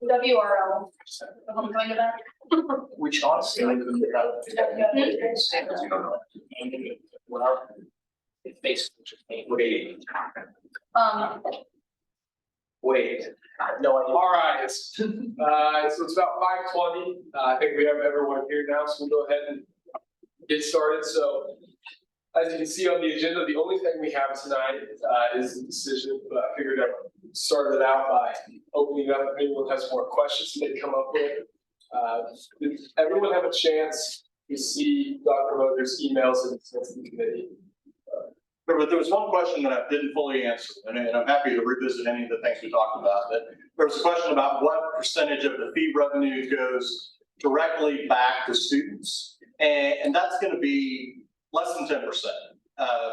WRL. The homecoming event. Which honestly, I couldn't figure out. Standards, you don't know. Well, it's basically just wait. Wait, no idea. All right, so it's about 5:20. I think we have everyone here now, so we'll go ahead and get started. So as you can see on the agenda, the only thing we have tonight is the decision, but I figured I'd start it out by opening up. If anyone has more questions they come up with. Did everyone have a chance to see Dr. Moser's emails and the committee? But there was one question that I didn't fully answer, and I'm happy to revisit any of the things we talked about. That there was a question about what percentage of the fee revenue goes directly back to students, and that's going to be less than 10%,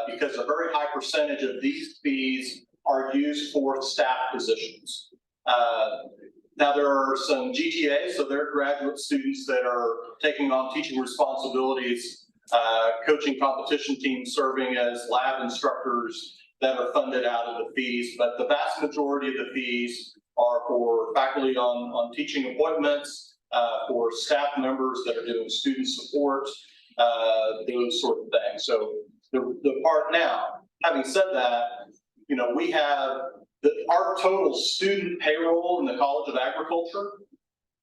because a very high percentage of these fees are used for staff positions. Now there are some GTAs, so they're graduate students that are taking on teaching responsibilities. Coaching competition teams, serving as lab instructors that are funded out of the fees, but the vast majority of the fees are for faculty on teaching appointments, for staff members that are doing student support, those sort of things. So the part now, having said that, you know, we have our total student payroll in the College of Agriculture,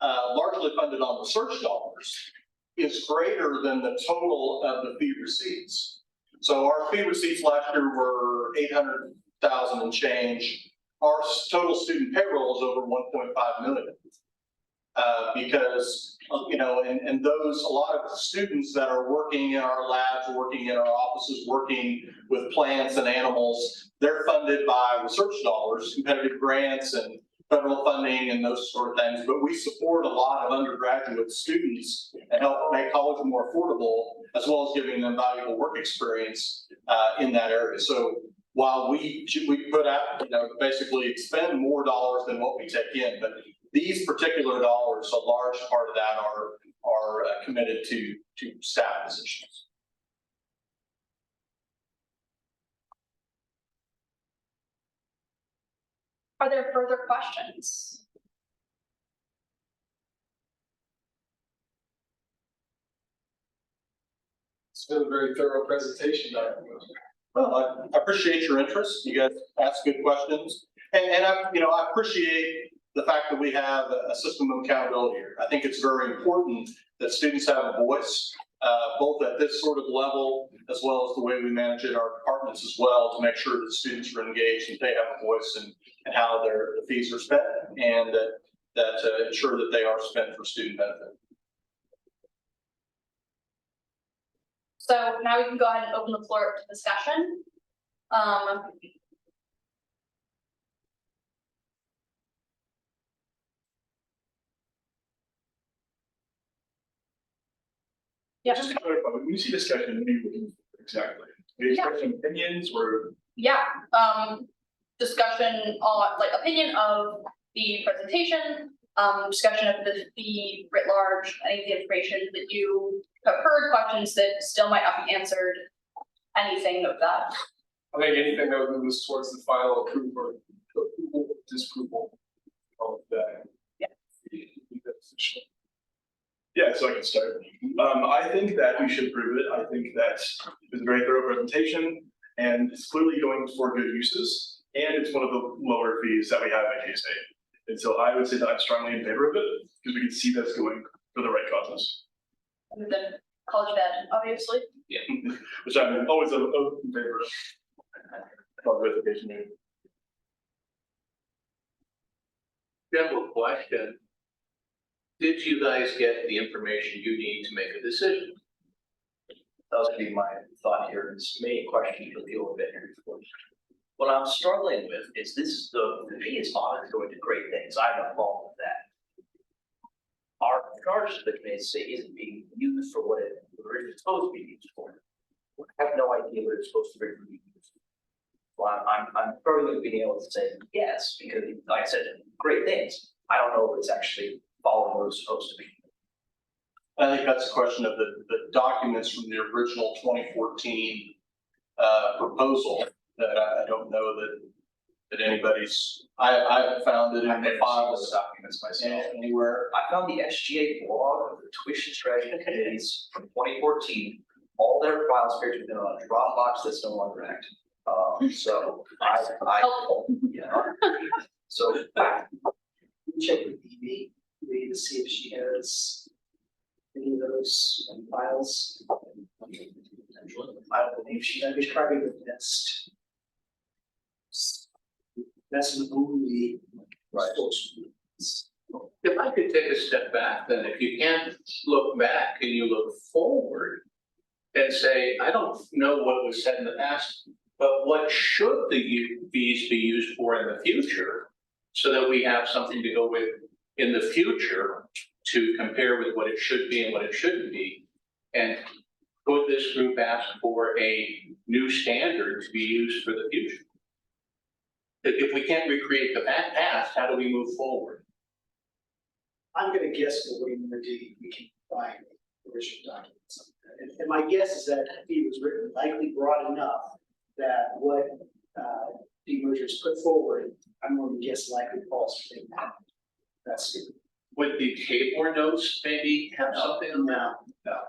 largely funded on research dollars, is greater than the total of the fee receipts. So our fee receipts last year were 800,000 and change. Our total student payroll is over 1.5 million. Because, you know, and those, a lot of students that are working in our labs, working in our offices, working with plants and animals, they're funded by research dollars, competitive grants and federal funding and those sort of things, but we support a lot of undergraduate students and help make college more affordable, as well as giving them valuable work experience in that area. So while we put out, you know, basically expend more dollars than what we take in, but these particular dollars, a large part of that are committed to staff positions. Are there further questions? It's been a very thorough presentation, Dr. Moser. Well, I appreciate your interest. You guys ask good questions, and I appreciate the fact that we have a system of accountability here. I think it's very important that students have a voice, both at this sort of level, as well as the way we manage it in our departments as well, to make sure that students are engaged and they have a voice and how the fees are spent, and that ensure that they are spent for student benefit. So now we can go ahead and open the floor to discussion. Yeah. Just to clarify, when you see discussion, what do you mean exactly? Are you expressing opinions or? Yeah, discussion on, like, opinion of the presentation, discussion of the fee writ large, any of the information that you have heard, questions that still might not be answered, anything of that. I think anything that would move us towards the final approval or disapproval of that. Yeah. Yeah, so I can start. I think that we should approve it. I think that it's a very thorough presentation and it's clearly going for good uses. And it's one of the lower fees that we have at K-State. And so I would say that I'm strongly in favor of it because we can see that's going for the right causes. And then college of ed, obviously. Yeah. Which I'm always in favor of. College education. General question. Did you guys get the information you need to make a decision? That was gonna be my thought here. It's many questions for the old bit here. What I'm struggling with is this: the fee is fine, going to great things. I have no problem with that. Our charge to the community isn't being used for what it originally supposed to be used for. I have no idea what it's supposed to be used for. Well, I'm struggling with being able to say yes, because like I said, great things. I don't know if it's actually following what it's supposed to be. I think that's a question of the documents from the original 2014 proposal that I don't know that that anybody's, I haven't found it I in the haven't seen those files documents myself. anywhere. I found the SGA blog of the tuition strategy committees from 2014. All their file spares have been on a Dropbox that's no longer active. So I, Helpful. yeah. So Check with Evie, to see if she has any of those files. I believe she, That'd be probably the best. That's the only. Right. source. If I could take a step back, then if you can't look back, can you look forward? And say, I don't know what was said in the past, but what should the fees be used for in the future? So that we have something to go with in the future to compare with what it should be and what it shouldn't be. And could this group ask for a new standard to be used for the future? If we can't recreate the past, how do we move forward? I'm gonna guess the way more deep we can find the original documents. And my guess is that the fee was written likely broad enough that what demergers put forward, I'm going to guess likely falls within that. That's Would the Tabor notes maybe have something on that? now.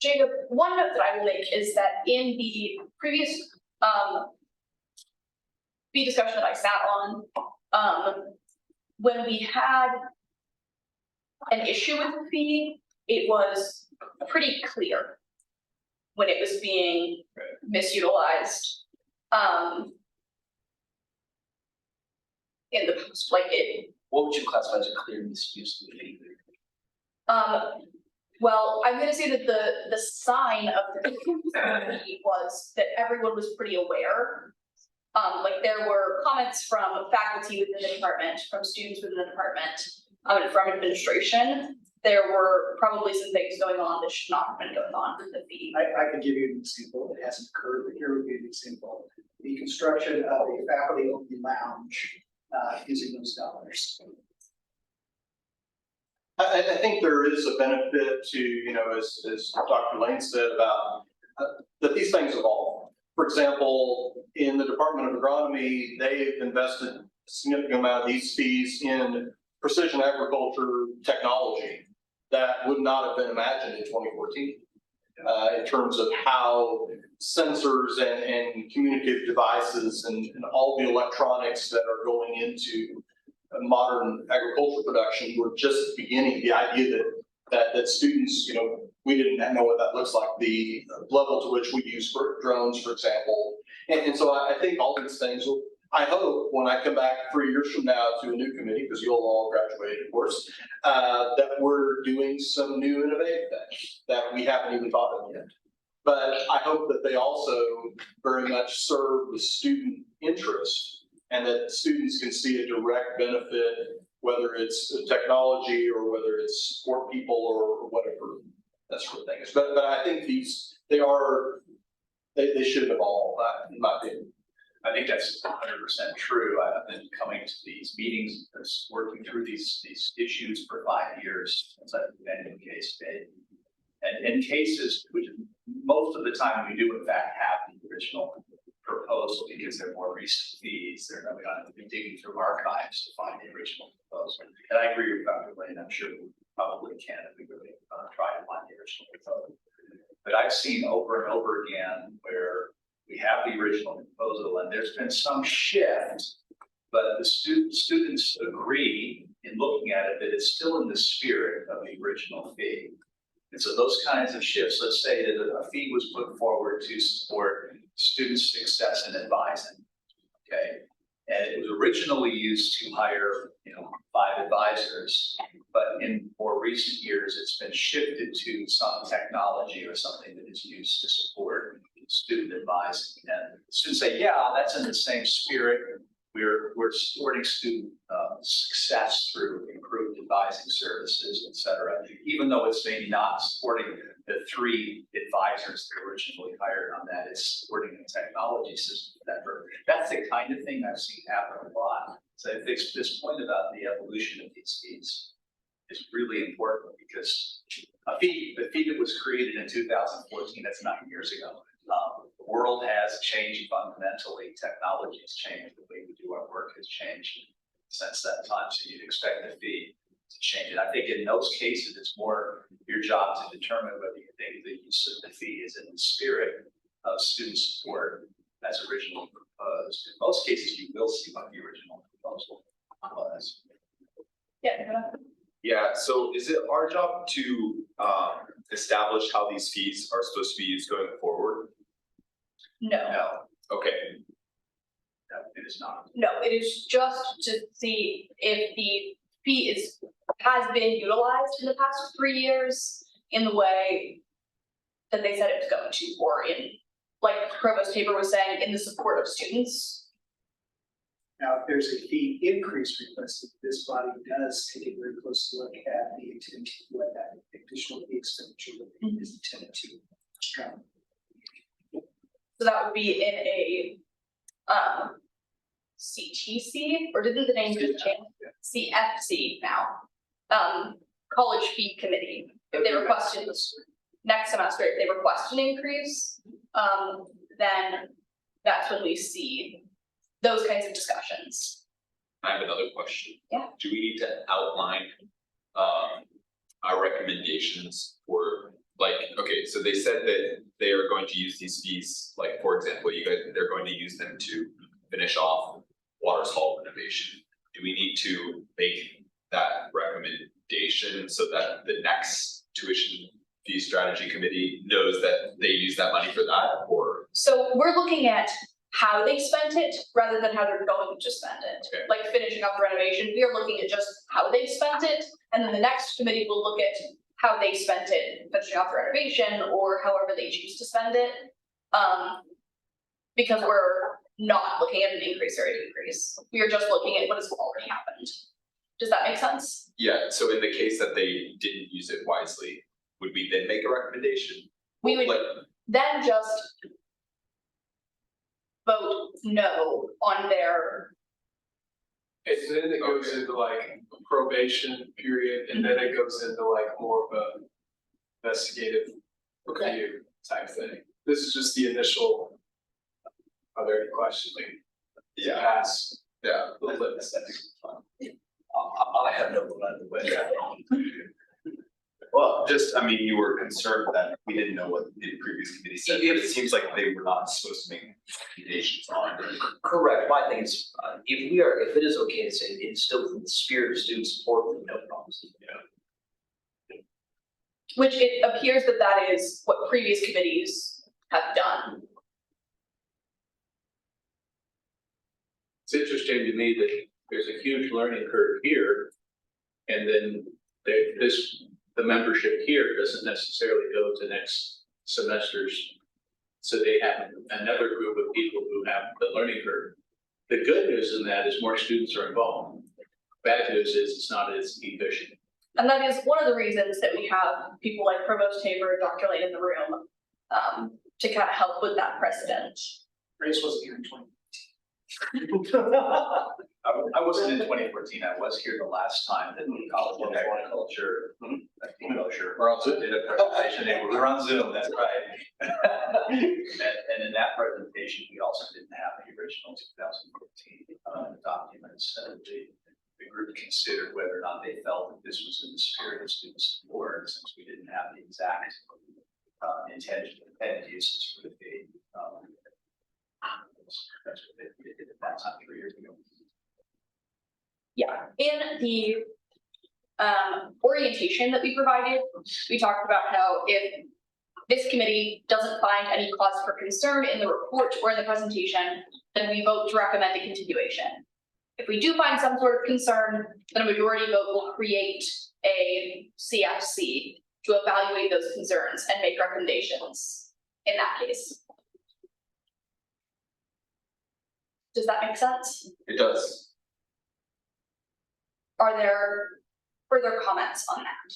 Jacob, one note that I will make is that in the previous fee discussion that I sat on, when we had an issue with the fee, it was pretty clear when it was being misutilized. In the past, like it, what would you classify as a clear misuse of the fee? well, I'm gonna say that the sign of the fee was that everyone was pretty aware. Like there were comments from faculty within the department, from students within the department, and from administration. There were probably some things going on that should not have been going on with the fee. I can give you an example. It hasn't occurred, but here would be an example. The construction of a faculty-only lounge using those dollars. I think there is a benefit to, you know, as Dr. Lane said about that these things evolve. For example, in the Department of Agronomy, they've invested a significant amount of these fees in precision agriculture technology that would not have been imagined in 2014. In terms of how sensors and communicative devices and all the electronics that are going into modern agricultural production were just beginning. The idea that students, you know, we didn't know what that looks like, the level to which we use for drones, for example. And so I think all these things will, I hope when I come back 3 years from now to a new committee, because you'll all graduate, of course, that we're doing some new innovative things that we haven't even thought of yet. But I hope that they also very much serve the student interest and that students can see a direct benefit, whether it's technology or whether it's support people or whatever that sort of thing is. But I think they should evolve, in my opinion. I think that's 100% true. I've been coming to these meetings, working through these issues for 5 years since I've been in case state. And in cases, which most of the time we do in fact have the original proposal because they're more recent fees. They're not going to be digging through archives to find the original proposal. And I agree with Dr. Lane. I'm sure we probably can if we really try to find the original proposal. But I've seen over and over again where we have the original proposal and there's been some shift, but the students agree in looking at it that it's still in the spirit of the original fee. And so those kinds of shifts, let's say that a fee was put forward to support student success and advising, okay? And it was originally used to hire, 5 advisors, but in more recent years, it's been shifted to some technology or something that is used to support student advising. And students say, yeah, that's in the same spirit. We're supporting student success through improved advising services, et cetera, even though it's maybe not supporting the 3 advisors that originally hired on that, it's supporting the technology system. That's the kind of thing I've seen happen a lot. So I think this point about the evolution of these fees is really important because the fee that was created in 2014, that's 9 years ago. The world has changed fundamentally, technology has changed, the way we do our work has changed since that time, so you'd expect the fee to change. And I think in those cases, it's more your job to determine whether you think the use of the fee is in the spirit of student support as originally proposed. In most cases, you will see what the original proposal was. Yeah. Yeah, so is it our job to establish how these fees are supposed to be used going forward? No, No, Okay, no, it is not. no, it is just to see if the fee has been utilized in the past 3 years in the way that they said it was going to, or in, like Provost Tabor was saying, in the support of students. Now, if there's a fee increase requested, this body does take a very close look at the intent to what that additional fee expenditure is intended to. So that would be in a CTC, or didn't the name just change? CFC now. College fee committee, if they requested next semester, if they request an increase, then that's when we see those kinds of discussions. I have another question. Yeah. Do we need to outline our recommendations for, like, okay, so they said that they are going to use these fees, like, for example, they're going to use them to finish off Waters Hall renovation. Do we need to make that recommendation so that the next tuition fee strategy committee knows that they use that money for that, or? So we're looking at how they spent it rather than how they're going to spend it. Okay. Like finishing up the renovation, we are looking at just how they spent it, and then the next committee will look at how they spent it, finishing off the renovation, or however they choose to spend it. Because we're not looking at an increase or a decrease. We are just looking at what has already happened. Does that make sense? Yeah, so in the case that they didn't use it wisely, would we then make a recommendation? We would Like, then just vote no on their, And then it goes into like a probation period, and then it goes into like more of a investigative review type thing. This is just the initial. Are there any questions? yeah, Pass. yeah, the list. That's fun. I have no clue either way. Well, just, I mean, you were concerned that we didn't know what the previous committee said, but it seems like they were not supposed to make recommendations on it. Correct, my thing is, if it is okay to say it's still from the spirit of student support, then no problems. which it appears that that is what previous committees have done. It's interesting to me that there's a huge learning curve here. And then the membership here doesn't necessarily go to next semesters. So they have another group of people who have the learning curve. The good news in that is more students are involved. Bad news is it's not as efficient. And that is one of the reasons that we have people like Provost Tabor and Dr. Lane in the room, to kind of help with that precedent. Grace wasn't here in 20. I wasn't in 2014, I was here the last time that the College of Agriculture, We're on Zoom. did a presentation, and we were on Zoom, that's right. And in that presentation, we also didn't have the original 2014 documents, and the group considered whether or not they felt that this was in the spirit of student support, since we didn't have the exact intended uses for the fee. That's what they did at that time 3 years ago. Yeah, in the orientation that we provided, we talked about how if this committee doesn't find any cause for concern in the report or in the presentation, then we vote to recommend a continuation. If we do find some sort of concern, then a majority vote will create a CFC to evaluate those concerns and make recommendations in that case. Does that make sense? it does. Are there further comments on that?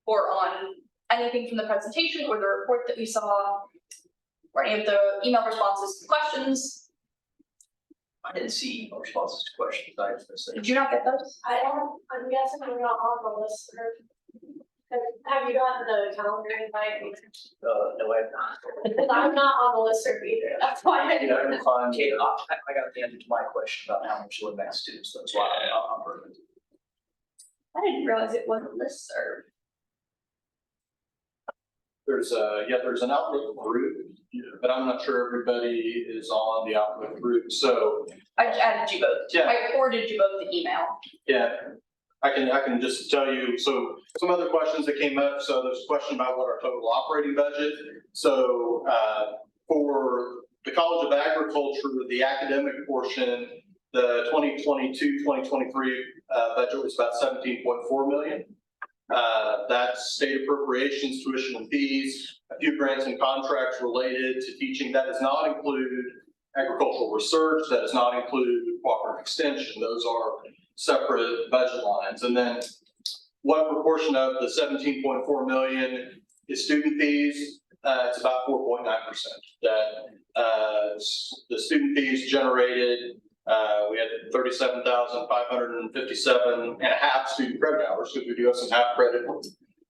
Or on anything from the presentation or the report that we saw? Or any of the email responses to questions? I didn't see responses to questions, I was gonna say. Did you not get those? I'm guessing we're not on the list, Have you gotten the calendar invite? No, I have not. Because I'm not on the listserv either, that's why I You know, didn't. Kate, I got the answer to my question about how much to next to, so that's why I'm perfect. I didn't realize it wasn't listserv. There's an Outlook group, but I'm not sure everybody is on the Outlook group, so, I just added you both. Yeah. I forwarded you both the email. yeah. I can just tell you, so some other questions that came up, so there's a question about what our total operating budget. So, for the College of Agriculture, the academic portion, the 2022-2023 budget was about 17.4 million. That's state appropriations, tuition and fees, a few grants and contracts related to teaching. That does not include agricultural research, that does not include cooperative extension. Those are separate budget lines. And then what proportion of the 17.4 million is student fees? It's about 4.9%. That the student fees generated, we had 37,557 and a half student credit hours, because we do have some half credit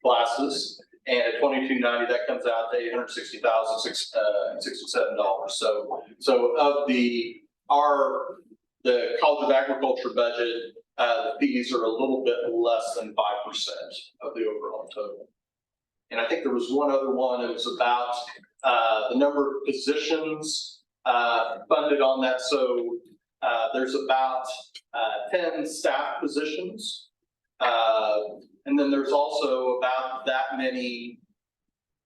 classes. And at 2290, that comes out to $860,067. So of the College of Agriculture budget, the fees are a little bit less than 5% of the overall total. And I think there was one other one, it was about the number of positions funded on that. So there's about 10 staff positions. And then there's also about that many,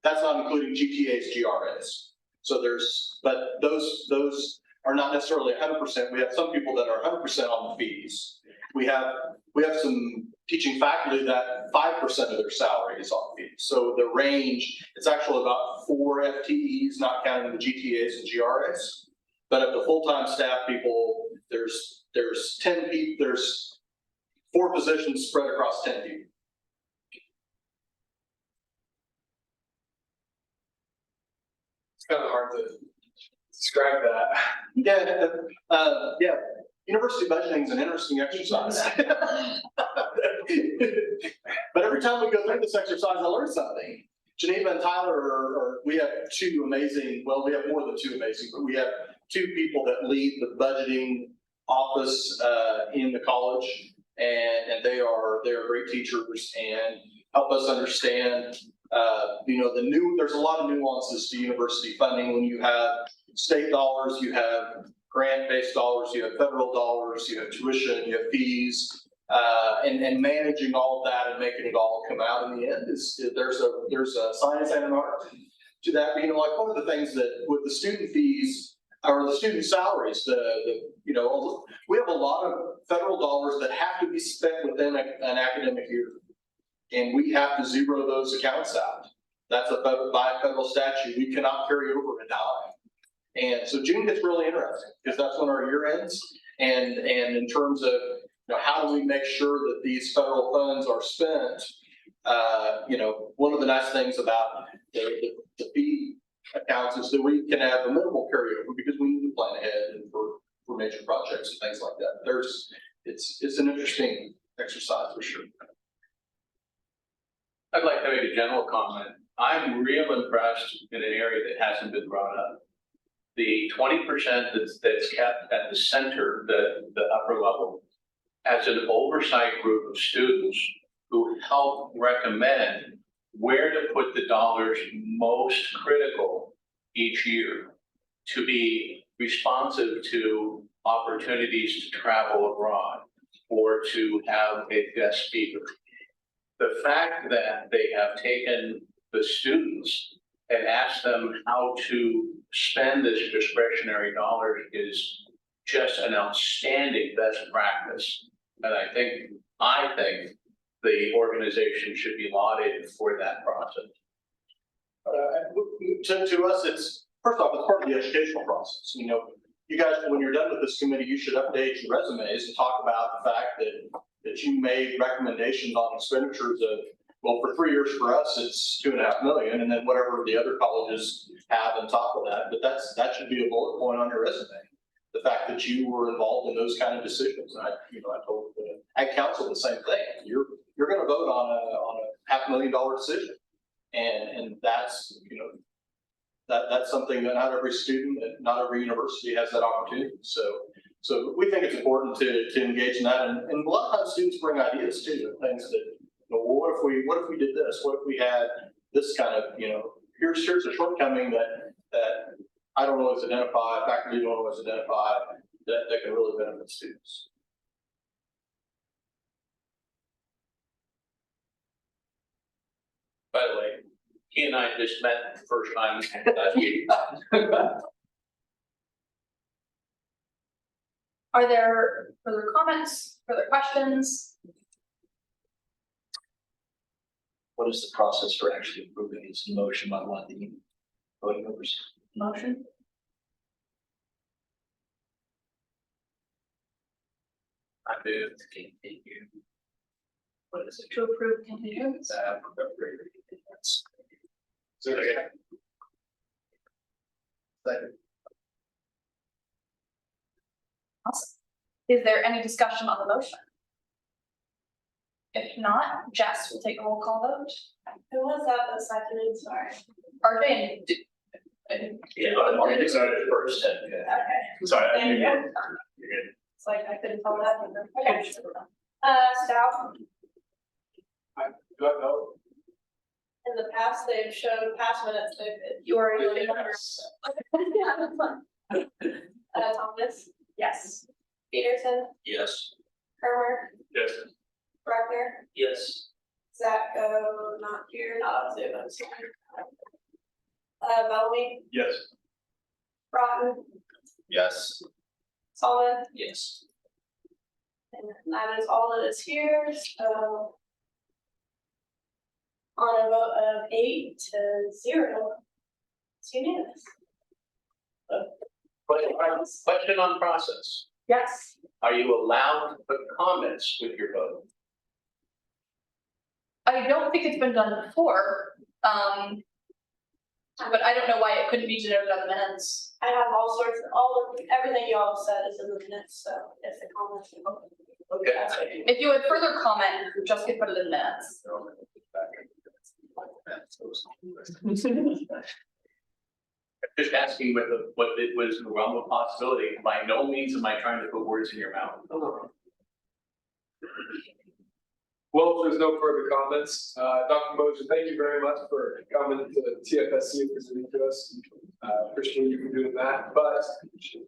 that's not including GTAs, GRAs. So but those are not necessarily 100%. We have some people that are 100% on the fees. We have some teaching faculty that 5% of their salary is on fees. So the range, it's actually about 4 FTEs, not counting the GTAs and GRAs. But of the full-time staff people, there's 10 people, there's 4 positions spread across 10 people. It's kind of hard to describe that. Yeah. University budgeting is an interesting exercise. But every time we go through this exercise, I learn something. Geneva and Tyler we have 2 amazing, well, we have more than 2 amazing, but we have 2 people that lead the budgeting office in the college, and they are great teachers and help us understand. There's a lot of nuances to university funding. When you have state dollars, you have grant-based dollars, you have federal dollars, you have tuition, you have fees, and managing all of that and making it all come out in the end there's a science and an art to that. Like one of the things that with the student fees or the student salaries, we have a lot of federal dollars that have to be spent within an academic year, and we have to zero those accounts out. That's by federal statute. We cannot carry over a dime. And so June gets really interesting because that's when our year ends. And in terms of how do we make sure that these federal funds are spent? One of the nice things about the fee accounts is that we can have a minimal carryover because we need to plan ahead and for major projects and things like that. It's an interesting exercise for sure. I'd like to make a general comment. I'm real impressed in an area that hasn't been brought up. The 20% that's kept at the center, the upper level, as an oversight group of students who help recommend where to put the dollars most critical each year to be responsive to opportunities to travel abroad or to have a guest speaker. The fact that they have taken the students and asked them how to spend this discretionary dollars is just an outstanding best practice. And I think the organization should be lauded for that process. To us, it's first off, it's part of the educational process. You guys, when you're done with this committee, you should update your resumes and talk about the fact that you made recommendations on expenditures of, well, for 3 years for us, it's $2.5 million, and then whatever the other colleges have on top of that. But that should be a bullet point on your resume. The fact that you were involved in those kind of decisions. And I told the Ag Council the same thing. You're going to vote on a $500,000 decision. And that's, you know, that's something that not every student, and not every university has that opportunity. So we think it's important to engage in that. And a lot of times students bring ideas too, things that, you know, well, what if we did this? What if we had this kind of, you know, here's a shortcoming that I don't always identify, faculty don't always identify, that can really benefit students. By the way, he and I just met the first time last week. Are there further comments, further questions? What is the process for actually approving this motion by one of the voting members? Motion? I moved to continue. What is it, to approve continuance? So, yeah. Awesome. Is there any discussion on the motion? If not, Jess will take a roll call vote. Who was that that seconded, sorry? RJ Yeah, I decided first. Okay. Sorry, I Thank knew you. you. It's like I couldn't follow that either. Okay. Stout, Do I know? in the past, they've shown past minutes, you are Really really Thomas, Yes. Peterson, Yes. Kermer, Yes. Bruckner, Yes. Zach, not here, not on Zoom, I'm sorry. Bellamy, Yes. Broughton, Yes. Solomon, Yes. and that is all that is here, so. On a vote of 8-0, it's unanimous. Question on process. Yes. Are you allowed to put comments with your vote? I don't think it's been done before, but I don't know why it couldn't be denoted on the minutes. I have everything you all said is in the minutes, so if the comments. Okay. If you had further comment, just could put it in the minutes. Just asking what it was in the realm of possibility. By no means am I trying to put words in your mouth. Well, if there's no further comments, Dr. Moser, thank you very much for coming to TFSC and presenting to us. Appreciate you for doing that. But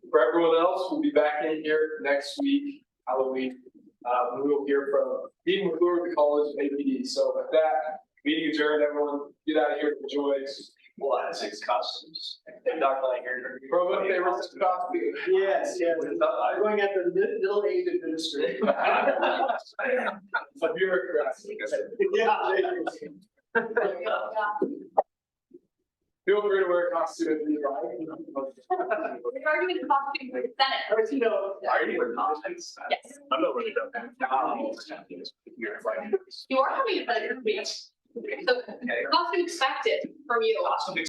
for everyone else, we'll be back in here next week, Halloween. We will hear from Dean McClure of the College of APD. So with that, meeting adjourned, everyone get out of here and enjoy. Well, I think it's costumes. They're not like here. Provo favorite costume. Yes, I'm going at the middle-aged administrator. A bureaucrat. Yeah. Feel free to wear a costume if you like. Regarding the costume for the Senate, Or, you know, Are you in comments? yes, I'm not really done. you are having a better week. So, costume expected from you. Costume